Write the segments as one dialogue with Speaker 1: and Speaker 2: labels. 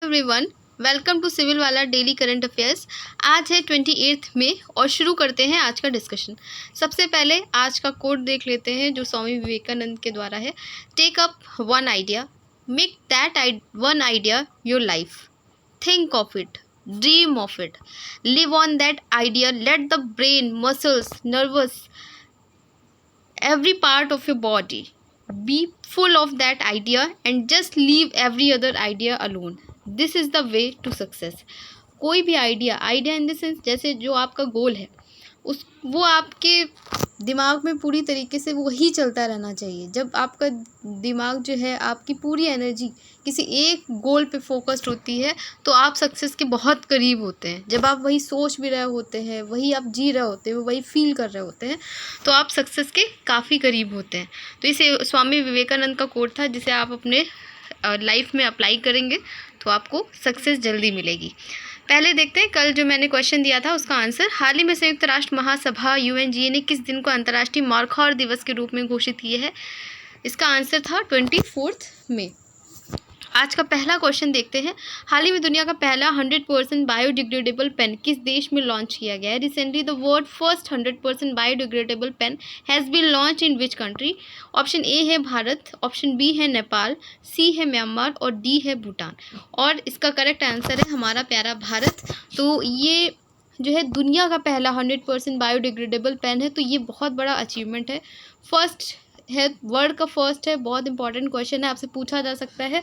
Speaker 1: Everyone, welcome to civil वाला daily current affairs. आज है 28 मई और शुरू करते हैं आज का डिस्कशन। सबसे पहले आज का कोट देख लेते हैं जो स्वामी विवेकानंद के द्वारा है। Take up one idea, make that one idea your life, think of it, dream of it, live on that idea, let the brain, muscles, nerves, every part of your body be full of that idea and just leave every other idea alone. This is the way to success. कोई भी idea in the sense जैसे जो आपका गोल है उस वो आपके दिमाग में पूरी तरीके से वही चलता रहना चाहिए। जब आपका दिमाग जो है, आपकी पूरी एनर्जी किसी एक गोल पे फोकस्ड होती है तो आप सक्सेस के बहुत करीब होते हैं। जब आप वही सोच भी रहे होते हैं, वही आप जी रहे होते हैं, वही फील कर रहे होते हैं तो आप सक्सेस के काफ़ी करीब होते हैं। तो इसे स्वामी विवेकानंद का कोट था जिसे आप अपने लाइफ में अप्लाई करेंगे तो आपको सक्सेस जल्दी मिलेगी। पहले देखते हैं कल जो मैंने क्वेश्चन दिया था उसका आंसर। हाल ही में संयुक्त राष्ट्र महासभा UNGA ने किस दिन को अंतर्राष्ट्रीय मार्खौर दिवस के रूप में घोषित किए है? इसका आंसर था 24 मई। आज का पहला क्वेश्चन देखते हैं। हाल ही में दुनिया का पहला 100% बायोडिग्रेडेबल पेन किस देश में लॉन्च किया गया है? Recently the world first 100% biodegradable pen has been launch in which country? Option A है भारत, ऑप्शन बी है नेपाल, सी है म्यांमार और डी है भूटान। और इसका करेक्ट आंसर है हमारा प्यारा भारत। तो ये जो है दुनिया का पहला 100% बायोडिग्रेडेबल पेन है, तो ये बहुत बड़ा अचीवमेंट है। फर्स्ट है, वर्ल्ड का फर्स्ट है। बहुत इंपॉर्टेंट क्वेश्चन है, आपसे पूछा जा सकता है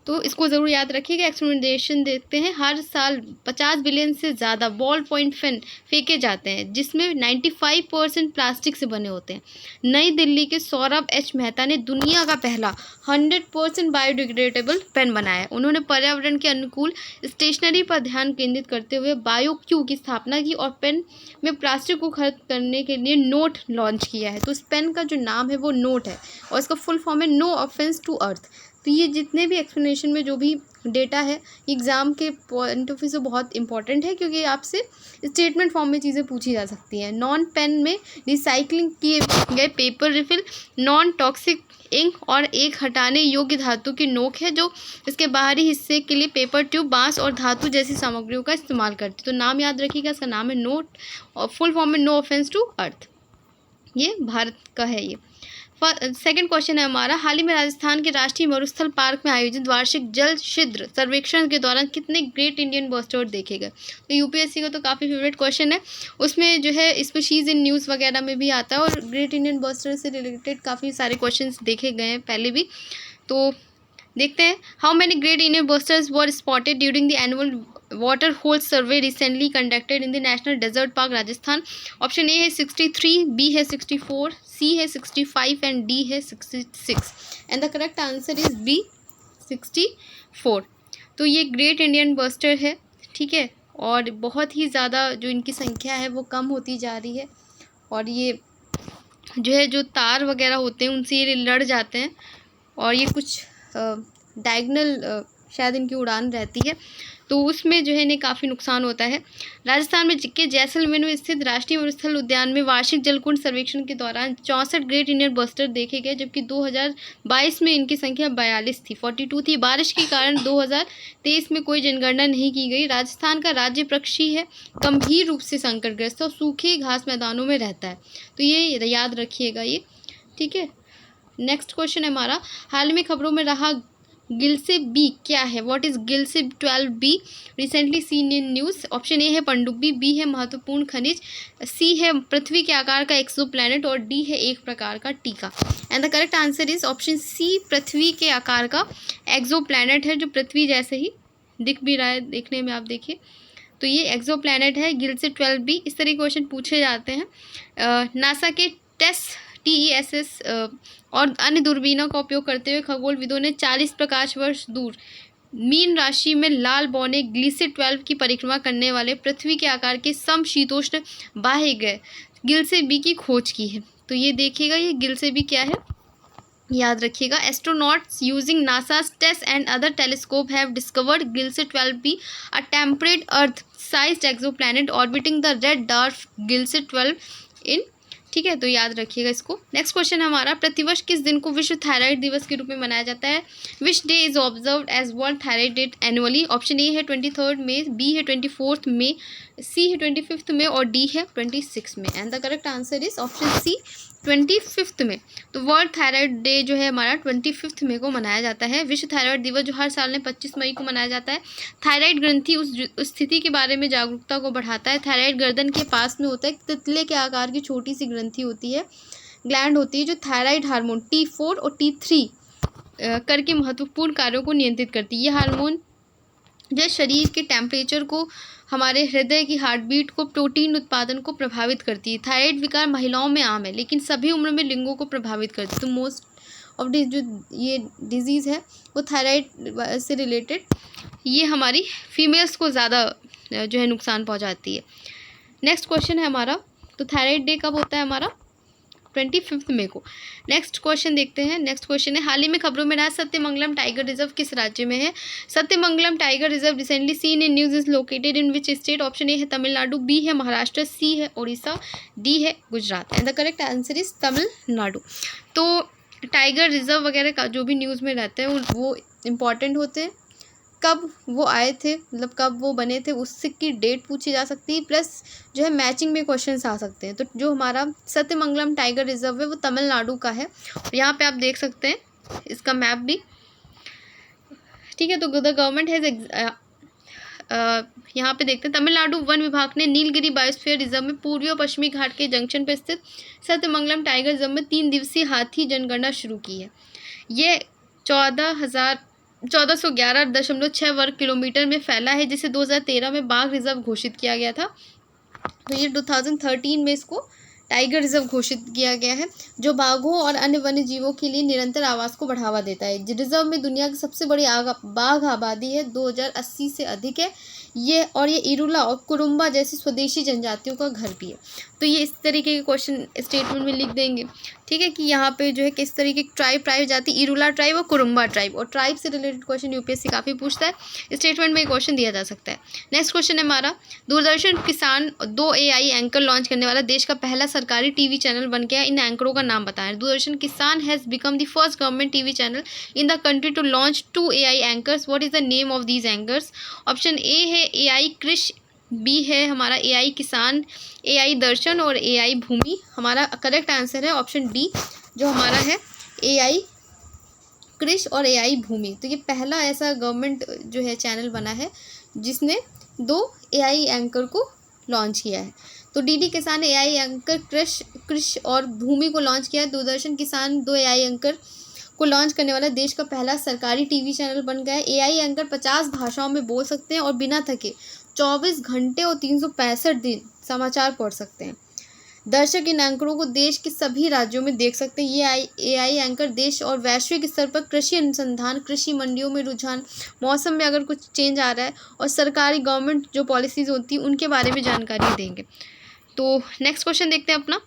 Speaker 1: तो इसको ज़रूर याद रखिएगा। एक्सप्लेनेशन देखते हैं। हर साल 50 बिलियन से ज़्यादा बॉल पॉइंट पेन फेंके जाते हैं जिसमें 95% प्लास्टिक से बने होते हैं। नई दिल्ली के सौरभ एच मेहता ने दुनिया का पहला 100% बायोडिग्रेडेबल पेन बनाया है। उन्होंने पर्यावरण के अनुकूल स्टेशनरी पर ध्यान केंद्रित करते हुए बायोक्यू की स्थापना की और पेन में प्लास्टिक को खत्म करने के लिए नोट लॉन्च किया है। तो इस पेन का जो नाम है वो नोट है और इसका फुल फॉर्म है नो ऑफेंस टू अर्थ। तो ये जितने भी एक्सप्लेनेशन में जो भी डेटा है एग्ज़ाम के पॉइंट ऑफ व्यू से बहुत इंपॉर्टेंट है क्योंकि आपसे स्टेटमेंट फॉर्म में चीज़ें पूछी जा सकती हैं। नॉन पेन में रिसाइकलिंग किए गए paper refill, non toxic ink और एक हटाने योग्य धातु की नोक है जो इसके बाहरी हिस्से के लिए पेपर ट्यूब, बांस और धातु जैसी सामग्रियों का इस्तेमाल करती है। तो नाम याद रखिएगा, इसका नाम है नोट और फुल फॉर्म में नो ऑफेंस टू अर्थ। ये भारत का है। ये सेकंड क्वेश्चन है हमारा। हाल ही में राजस्थान के राष्ट्रीय मरुस्थल पार्क में आयोजित वार्षिक जल छिद्र सर्वेक्षण के दौरान कितने ग्रेट इंडियन बर्ड देखे गए? तो UPSC का तो काफ़ी फेवरेट क्वेश्चन है। उसमें जो है स्पीशीज़ इन न्यूज़ वगैरह में भी आता है और ग्रेट इंडियन बर्ड से रिलेटेड काफ़ी सारे क्वेश्चन देखे गए हैं पहले भी। तो देखते हैं। How many great Indian birds were spotted during the annual water hole survey recently conducted in the national desert park Rajasthan? Option A है 63, बी है 64, सी है 65 एंड डी है 66 and the correct answer is B 64। तो ये great Indian bustard है, ठीक है, और बहुत ही ज़्यादा जो इनकी संख्या है वो कम होती जा रही है और ये जो है जो तार वगैरह होते हैं उनसे ये लड़ जाते हैं और ये कुछ डायगनल शायद इनकी उड़ान रहती है तो उसमें जो है इन्हें काफ़ी नुकसान होता है। राजस्थान में के जैसलमेर में स्थित राष्ट्रीय मरुस्थल उद्यान में वार्षिक जलकुंड सर्वेक्षण के दौरान 64 ग्रेट इंडियन बस्टर देखे गए जबकि 2022 में इनकी संख्या 42 थी, 42 थी। बारिश के कारण 2023 में कोई जनगणना नहीं की गई। राजस्थान का राज्य पक्षी है, गंभीर रूप से संकटग्रस्त और सूखे घास मैदानों में रहता है। तो ये याद रखिएगा ये, ठीक है। नेक्स्ट क्वेश्चन है हमारा। हाल में खबरों में रहा गिलसे बी क्या है? What is Gliese 12B recently seen in news? Option A है पनडुब्बी, बी है महत्वपूर्ण खनिज, सी है पृथ्वी के आकार का एक्सोप्लैनेट और डी है एक प्रकार का टीका। And the correct answer is option C, पृथ्वी के आकार का एक्सोप्लैनेट है जो पृथ्वी जैसे ही दिख भी रहा है, देखने में आप देखिए। तो ये एक्सोप्लैनेट है गिलसे 12B। इस तरह के क्वेश्चन पूछे जाते हैं। नासा के TESS और अन्य दूरबीनों का उपयोग करते हुए खगोलविदों ने 40 प्रकाश वर्ष दूर मीन राशि में लाल बौने गिलसे 12 की परिक्रमा करने वाले पृथ्वी के आकार के समशीतोष्ण बाह्य ग्रह गिलसे बी की खोज की है। तो ये देखिएगा, ये गिलसे बी क्या है याद रखिएगा। Astronauts using NASA's TESS and other telescope have discovered Gliese 12B, a temperate earth sized exoplanet orbiting the red dwarf Gliese 12 in ठीक है, तो याद रखिएगा इसको। नेक्स्ट क्वेश्चन है हमारा, प्रतिवर्ष किस दिन को विश्व थायराइड दिवस के रूप में मनाया जाता है? Which day is observed as world thyroid day annually? Option A है 23 मई, बी है 24 मई, सी है 25 मई और डी है 26 मई। And the correct answer is option C 25 में। तो वर्ल्ड थायराइड डे जो है हमारा 25 मई को मनाया जाता है। विश्व थायराइड दिवस जो हर साल में 25 मई को मनाया जाता है। थायराइड ग्रंथि उस स्थिति के बारे में जागरूकता को बढ़ाता है। थायराइड गर्दन के पास में होता है, तितले के आकार की छोटी सी ग्रंथि होती है, ग्लैंड होती है जो थायराइड हार्मोन T4 और T3 करके महत्वपूर्ण कार्यों को नियंत्रित करती है। ये हार्मोन जो शरीर के टेम्परेचर को, हमारे हृदय की हार्टबीट को, प्रोटीन उत्पादन को प्रभावित करती है। थायराइड विकार महिलाओं में आम है लेकिन सभी उम्र में लिंगों को प्रभावित करती है। तो मोस्ट ऑफ द जो ये डिजीज़ है वो थायराइड से रिलेटेड, ये हमारी फीमेल्स को ज़्यादा जो है नुकसान पहुंचाती है। नेक्स्ट क्वेश्चन है हमारा, तो थायराइड डे कब होता है हमारा? 25 मई को। नेक्स्ट क्वेश्चन देखते हैं। नेक्स्ट क्वेश्चन है, हाल ही में खबरों में रहा सत्यमंगलम टाइगर रिजर्व किस राज्य में है? Sathyamangalam tiger reserve recently seen in news is located in which state? Option A है तमिलनाडु, बी है महाराष्ट्र, सी है उड़ीसा, डी है Gujarat. And the correct answer is Tamil Nadu. तो टाइगर रिजर्व वगैरह का जो भी न्यूज़ में रहते हैं वो इम्पॉर्टेंट होते हैं। कब वो आए थे, मतलब कब वो बने थे, उससे की डेट पूछी जा सकती है, प्लस जो है मैचिंग में क्वेश्चंस आ सकते हैं। तो जो हमारा सत्यमंगलम टाइगर रिजर्व है वो तमिलनाडु का है। यहाँ पे आप देख सकते हैं इसका मैप भी, ठीक है। तो द गवर्नमेंट हैज़ यहाँ पे देखते हैं, तमिलनाडु वन विभाग ने नीलगिरी बायोस्फीयर रिजर्व में पूर्वी और पश्चिमी घाट के जंक्शन पर स्थित सत्यमंगलम टाइगर रिजर्व में 3 दिवसीय हाथी जनगणना शुरू की है। ये 1411.6 वर्ग किलोमीटर में फैला है, जिसे 2013 में बाघ रिजर्व घोषित किया गया था। तो ये 2013 में इसको टाइगर रिजर्व घोषित किया गया है, जो बाघों और अन्य वन्य जीवों के लिए निरंतर आवास को बढ़ावा देता है। रिजर्व में दुनिया की सबसे बड़ी बाघ आबादी है, 2080 से अधिक है ये, और ये इरुला और कुरुम्बा जैसी स्वदेशी जनजातियों का घर भी है। तो ये इस तरीके के क्वेश्चन स्टेटमेंट में लिख देंगे, ठीक है, कि यहाँ पे जो है किस तरीके की ट्राइब जाति, इरुला ट्राइब और कुरुम्बा ट्राइब, और ट्राइब से रिलेटेड क्वेश्चन यूपीएससी काफ़ी पूछता है। स्टेटमेंट में क्वेश्चन दिया जा सकता है। नेक्स्ट क्वेश्चन है हमारा, दूरदर्शन किसान 2 AI एंकर लॉन्च करने वाला देश का पहला सरकारी टीवी चैनल बन गया। इन एंकरों का नाम बताएं। Doordarshan Kisan has become the first government TV channel in the country to launch 2 AI anchors. What is the name of these anchors? Option A है AI कृषि, बी है हमारा AI किसान, AI दर्शन और AI भूमि। हमारा करेक्ट आंसर है ऑप्शन डी, जो हमारा है AI कृषि और AI भूमि। तो ये पहला ऐसा गवर्नमेंट जो है चैनल बना है जिसने 2 AI एंकर को लॉन्च किया है। तो DD किसान ने AI एंकर कृषि और भूमि को लॉन्च किया है। दूरदर्शन किसान 2 AI एंकर को लॉन्च करने वाला देश का पहला सरकारी टीवी चैनल बन गया है। AI एंकर 50 भाषाओं में बोल सकते हैं और बिना थके 24 घंटे और 365 दिन समाचार पढ़ सकते हैं। दर्शक इन एंकरों को देश के सभी राज्यों में देख सकते हैं। ये AI एंकर देश और वैश्विक स्तर पर कृषि अनुसंधान, कृषि मंडियों में रुझान, मौसम में अगर कुछ चेंज आ रहा है और सरकारी गवर्नमेंट जो पॉलिसीज़ होती हैं उनके बारे में जानकारी देंगे। तो नेक्स्ट क्वेश्चन देखते हैं अपना।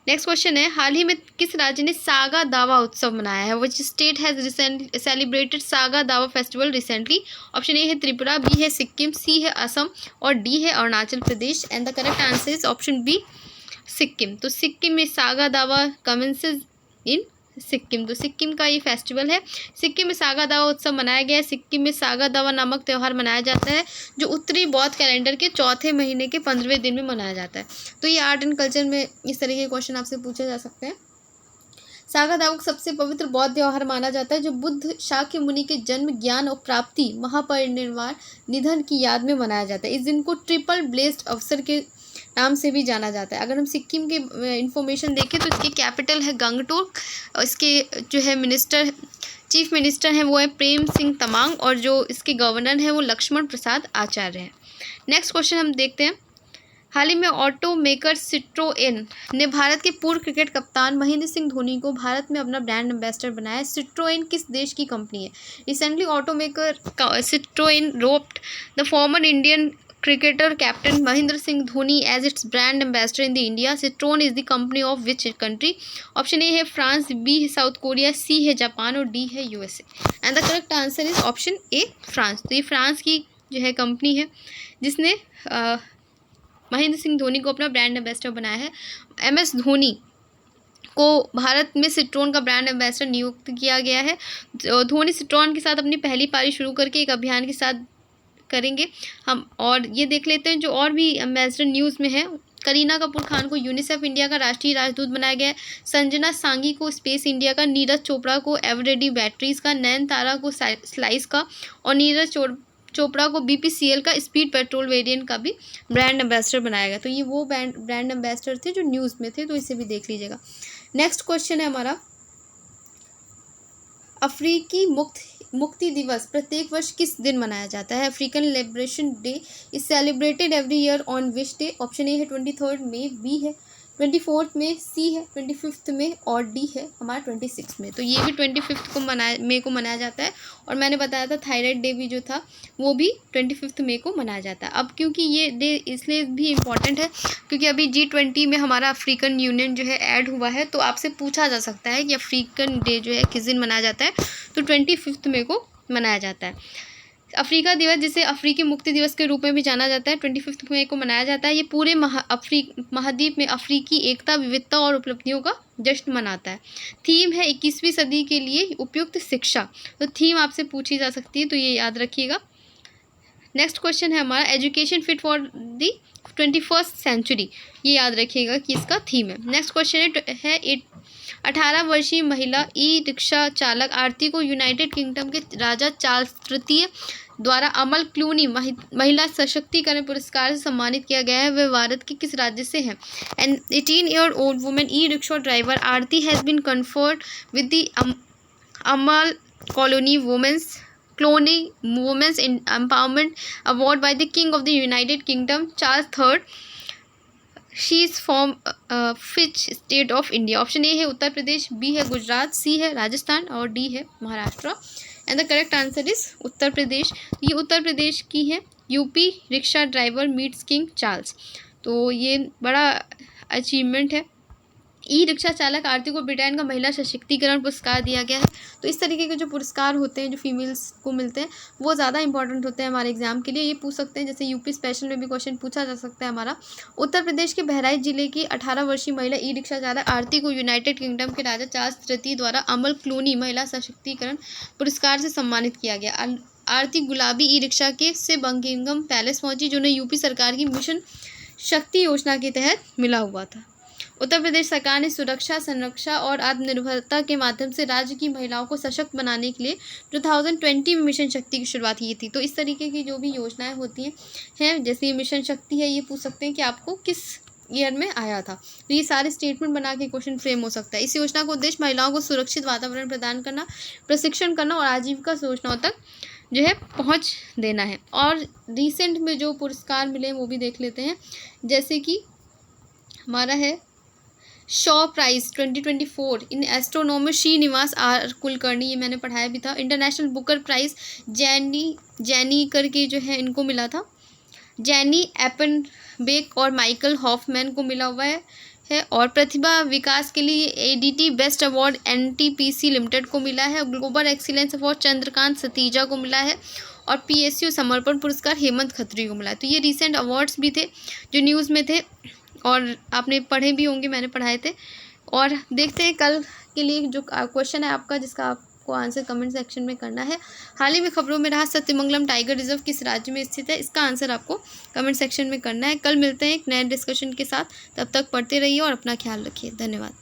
Speaker 1: नेक्स्ट क्वेश्चन है, हाल ही में किस राज्य ने सागा दावा उत्सव मनाया है? Which state has recently celebrated saga दावा फेस्टिवल रिसेंटली? ऑप्शन ए है त्रिपुरा, बी है सिक्किम, सी है असम और डी है Arunachal Pradesh. And the correct answer is option B Sikkim. तो सिक्किम में सागा दावा कमेंसेस इन सिक्किम। तो सिक्किम का ये फेस्टिवल है। सिक्किम में सागा दावा उत्सव मनाया गया है। सिक्किम में सागा दावा नामक त्यौहार मनाया जाता है, जो उत्तरी बौद्ध कैलेंडर के चौथे महीने के 15वें दिन में मनाया जाता है। तो ये आर्ट एंड कल्चर में इस तरीके के क्वेश्चन आपसे पूछे जा सकते हैं। सागा दावा को सबसे पवित्र बौद्ध त्यौहार माना जाता है, जो बुद्ध शाक्य मुनि के जन्म, ज्ञान और प्राप्ति, महापरिनिर्वाण, निधन की याद में मनाया जाता है। इस दिन को ट्रिपल ब्लेस्ड अवसर के नाम से भी जाना जाता है। अगर हम सिक्किम के इंफॉर्मेशन देखें तो इसकी कैपिटल है गंगटोक, और इसके जो है चीफ मिनिस्टर हैं वो है प्रेम सिंह तमांग, और जो इसके गवर्नर हैं वो लक्ष्मण प्रसाद आचार्य हैं। नेक्स्ट क्वेश्चन हम देखते हैं, हाल ही में ऑटो मेकर सिट्रोएन ने भारत के पूर्व क्रिकेट कप्तान महेंद्र सिंह धोनी को भारत में अपना ब्रांड एम्बेसडर बनाया। सिट्रोएन किस देश की कंपनी है? Recently auto maker Citroen roped the former Indian cricketer captain Mahendra Singh Dhoni as its brand ambassador in the India. Citroen is the company of which country? Option A है France, B है south Korea, C है Japan और D है USA. And the correct answer is option A France. तो ये France की जो है कंपनी है जिसने महेंद्र सिंह धोनी को अपना ब्रांड एम्बेसडर बनाया है। MS धोनी को भारत में सिट्रोन का ब्रांड एम्बेसडर नियुक्त किया गया है। धोनी सिट्रोन के साथ अपनी पहली पारी शुरू करके एक अभियान के साथ करेंगे हम। और ये देख लेते हैं जो और भी एम्बेसडर न्यूज़ में है। करीना कपूर खान को यूनिसेफ इंडिया का राष्ट्रीय राजदूत बनाया गया है। संजना सांगी को स्पेस इंडिया का, नीरज चोपड़ा को एवरेडी बैटरीज का, नयन तारा को स्लाइस का और नीरज चोपड़ा को BPCL का स्पीड पेट्रोल वेरिएंट का भी ब्रांड एम्बेसडर बनाया गया। तो ये वो ब्रांड एम्बेसडर थे जो न्यूज़ में थे, तो इसे भी देख लीजिएगा। नेक्स्ट क्वेश्चन है हमारा, अफ्रीकी मुक्ति दिवस प्रत्येक वर्ष किस दिन मनाया जाता है? African liberation day is celebrated every year on which day? Option A है 23 मई, बी है 24 में, सी है 25 में और डी है हमारा 26 में। तो ये भी 25 मई को मनाया जाता है। और मैंने बताया था थायराइड डे भी जो था वो भी 25 मई को मनाया जाता है। अब क्योंकि ये डे इसलिए भी इम्पॉर्टेंट है क्योंकि अभी G20 में हमारा अफ्रीकन यूनियन जो है ऐड हुआ है, तो आपसे पूछा जा सकता है कि अफ्रीकन डे जो है किस दिन मनाया जाता है, तो 25 मई को मनाया जाता है। अफ्रीका दिवस, जिसे अफ्रीकी मुक्ति दिवस के रूप में भी जाना जाता है, 25 मई को मनाया जाता है। ये पूरे महाद्वीप में अफ्रीकी एकता, विविधता और उपलब्धियों का जश्न मनाता है। थीम है 21वीं सदी के लिए उपयुक्त शिक्षा। तो थीम आपसे पूछी जा सकती है, तो ये याद रखिएगा। नेक्स्ट क्वेश्चन है हमारा, education fit for the 21st century. ये याद रखिएगा कि इसका थीम है। नेक्स्ट क्वेश्चन है 18 वर्षीय महिला ई-रिक्शा चालक आरती को यूनाइटेड किंगडम के राजा चार्ल्स तृतीय द्वारा अमल क्लूनी महिला सशक्तिकरण पुरस्कार से सम्मानित किया गया है। वह भारत के किस राज्य से है? An 18-year-old women e-rickshaw driver Aarti has been conferred with the Amal Clooney women's empowerment award by the king of the United Kingdom Charles III। She is from which state of India? Option A है उत्तर प्रदेश, B है गुजरात, सी है राजस्थान और D है Maharashtra. And the correct answer is Uttar Pradesh. ये उत्तर प्रदेश की है। UP rickshaw driver meets King Charles. तो ये बड़ा अचीवमेंट है। ई रिक्शा चालक आरती को ब्रिटेन का महिला सशक्तिकरण पुरस्कार दिया गया है। तो इस तरीके के जो पुरस्कार होते हैं जो फीमेल्स को मिलते हैं वो ज़्यादा इंपॉर्टेंट होते हैं हमारे एग्जाम के लिए। ये पूछ सकते हैं, जैसे यूपी स्पेशल में भी क्वेश्चन पूछा जा सकता है हमारा। उत्तर प्रदेश के बहराइच जिले की 18 वर्षीय महिला ई रिक्शा चालक आरती को यूनाइटेड किंगडम के राजा चार्ल्स तृतीय द्वारा अमल क्लूनी महिला सशक्तिकरण पुरस्कार से सम्मानित किया गया। आरती गुलाबी ई रिक्शा से बकिंघम पैलेस पहुंची, जो उन्हें यूपी सरकार की मिशन शक्ति योजना के तहत मिला हुआ था। उत्तर प्रदेश सरकार ने सुरक्षा, संरक्षा और आत्मनिर्भरता के माध्यम से राज्य की महिलाओं को सशक्त बनाने के लिए 2020 में मिशन शक्ति की शुरुआत की थी। तो इस तरीके की जो भी योजनाएं होती हैं जैसे ये मिशन शक्ति है, ये पूछ सकते हैं कि आपको किस ईयर में आया था। तो ये सारे स्टेटमेंट बना के क्वेश्चन फ्रेम हो सकता है। इस योजना का उद्देश्य महिलाओं को सुरक्षित वातावरण प्रदान करना, प्रशिक्षण करना और आजीविका योजनाओं तक जो है पहुँच देना है। और रिसेंट में जो पुरस्कार मिले वो भी देख लेते हैं, जैसे कि हमारा है Shaw Prize 2024 in astronomy Shrinivas R Kulkarni, ये मैंने पढ़ाया भी था। इंटरनेशनल बुकर प्राइज़ जैनी करके जो है इनको मिला था। जैनी एपनबेक और माइकल हॉफमैन को मिला हुआ है। और प्रतिभा विकास के लिए ADT best award NTPC limited को मिला है। Global excellence award Chandrakant Satija को मिला है। और PSU समर्पण पुरस्कार हेमंत खत्री को मिला है। तो ये रिसेंट अवार्ड्स भी थे जो न्यूज़ में थे और आपने पढ़े भी होंगे, मैंने पढ़ाए थे। और देखते हैं कल के लिए जो क्वेश्चन है आपका, जिसका आपको आंसर कमेंट सेक्शन में करना है। हाल ही में खबरों में रहा सत्यमंगलम टाइगर रिजर्व किस राज्य में स्थित है? इसका आंसर आपको कमेंट सेक्शन में करना है। कल मिलते हैं एक नए डिस्कशन के साथ, तब तक पढ़ते रहिए और अपना ख्याल रखिए। धन्यवाद।